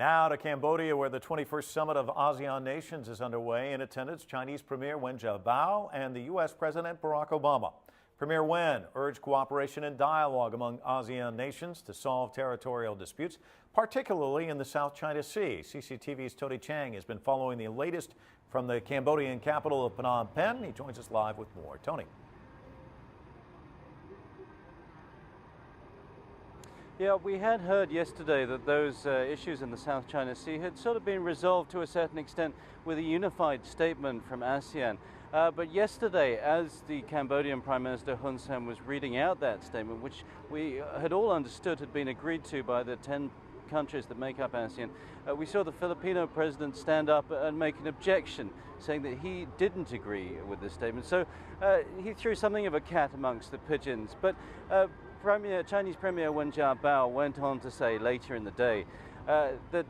Now to Cambodia, where the 21st Summit of ASEAN Nations is underway. In attendance, Chinese Premier Wen Jiabao and the U.S. President Barack Obama. Premier Wen urged cooperation and dialogue among ASEAN nations to solve territorial disputes, particularly in the South China Sea. CCTV's Tony Cheng has been following the latest from the Cambodian capital of Phnom Penh. He joins us live with more. Tony. Yeah, we had heard yesterday that those issues in the South China Sea had sort of been resolved to a certain extent with a unified statement from ASEAN. But yesterday, as the Cambodian Prime Minister Hun Sen was reading out that statement, which we had all understood had been agreed to by the 10 countries that make up ASEAN, we saw the Filipino president stand up and make an objection, saying that he didn't agree with this statement. So he threw something of a cat amongst the pigeons. But Chinese Premier Wen Jiabao went on to say later in the day that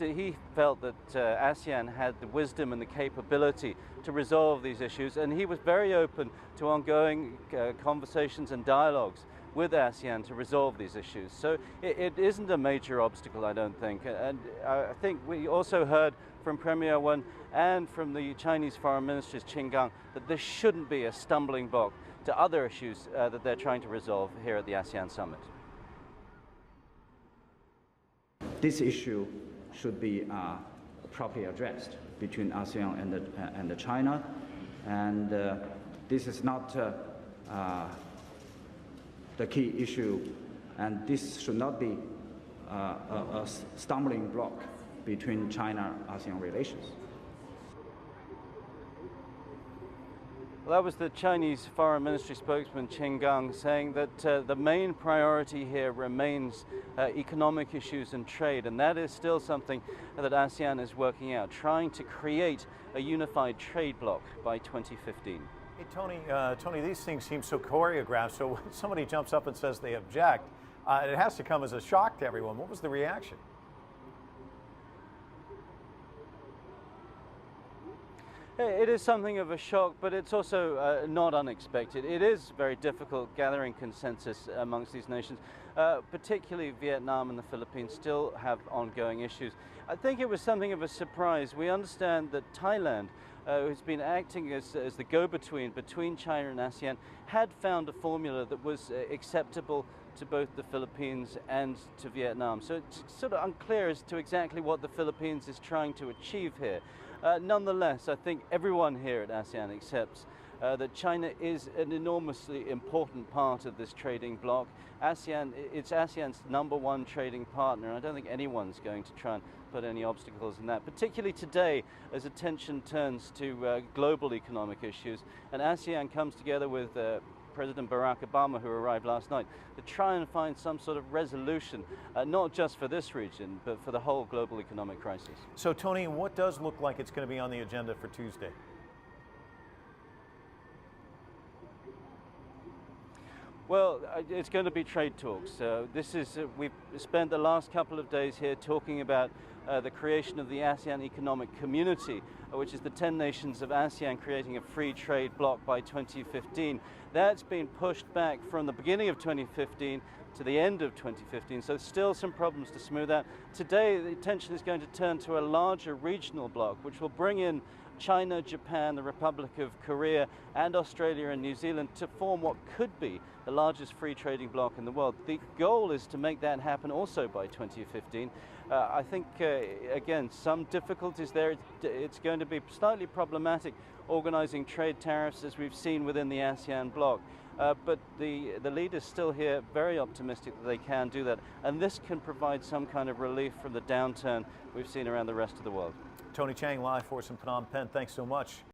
he felt that ASEAN had the wisdom and the capability to resolve these issues, and he was very open to ongoing conversations and dialogues with ASEAN to resolve these issues. So it isn't a major obstacle, I don't think. And I think we also heard from Premier Wen and from the Chinese Foreign Minister Qin Gang that this shouldn't be a stumbling block to other issues that they're trying to resolve here at the ASEAN Summit. This issue should be properly addressed between ASEAN and China, and this is not the key issue, and this should not be a stumbling block between China-ASEAN relations. Well, that was the Chinese Foreign Ministry spokesman Qin Gang saying that the main priority here remains economic issues and trade, and that is still something that ASEAN is working out, trying to create a unified trade bloc by 2015. Hey, Tony, these things seem so choreographed, so when somebody jumps up and says they object, it has to come as a shock to everyone. What was the reaction? It is something of a shock, but it's also not unexpected. It is very difficult gathering consensus amongst these nations, particularly Vietnam and the Philippines still have ongoing issues. I think it was something of a surprise. We understand that Thailand, who's been acting as the go-between between China and ASEAN, had found a formula that was acceptable to both the Philippines and to Vietnam. So it's sort of unclear as to exactly what the Philippines is trying to achieve here. Nonetheless, I think everyone here at ASEAN accepts that China is an enormously important part of this trading bloc. It's ASEAN's #1 trading partner, and I don't think anyone's going to try and put any obstacles in that, particularly today as attention turns to global economic issues, and ASEAN comes together with President Barack Obama, who arrived last night, to try and find some sort of resolution, not just for this region, but for the whole global economic crisis. So, Tony, what does look like it's going to be on the agenda for Tuesday? Well, it's going to be trade talks. We've spent the last couple of days here talking about the creation of the ASEAN Economic Community, which is the 10 nations of ASEAN creating a free trade bloc by 2015. That's been pushed back from the beginning of 2015 to the end of 2015, so still some problems to smooth out. Today, the attention is going to turn to a larger regional bloc, which will bring in China, Japan, the Republic of Korea, and Australia and New Zealand to form what could be the largest free trading bloc in the world. The goal is to make that happen also by 2015. I think, again, some difficulties there. It's going to be slightly problematic organizing trade tariffs as we've seen within the ASEAN bloc. But the leaders still here very optimistic that they can do that, and this can provide some kind of relief from the downturn we've seen around the rest of the world. Tony Cheng live for us in Phnom Penh. Thanks so much.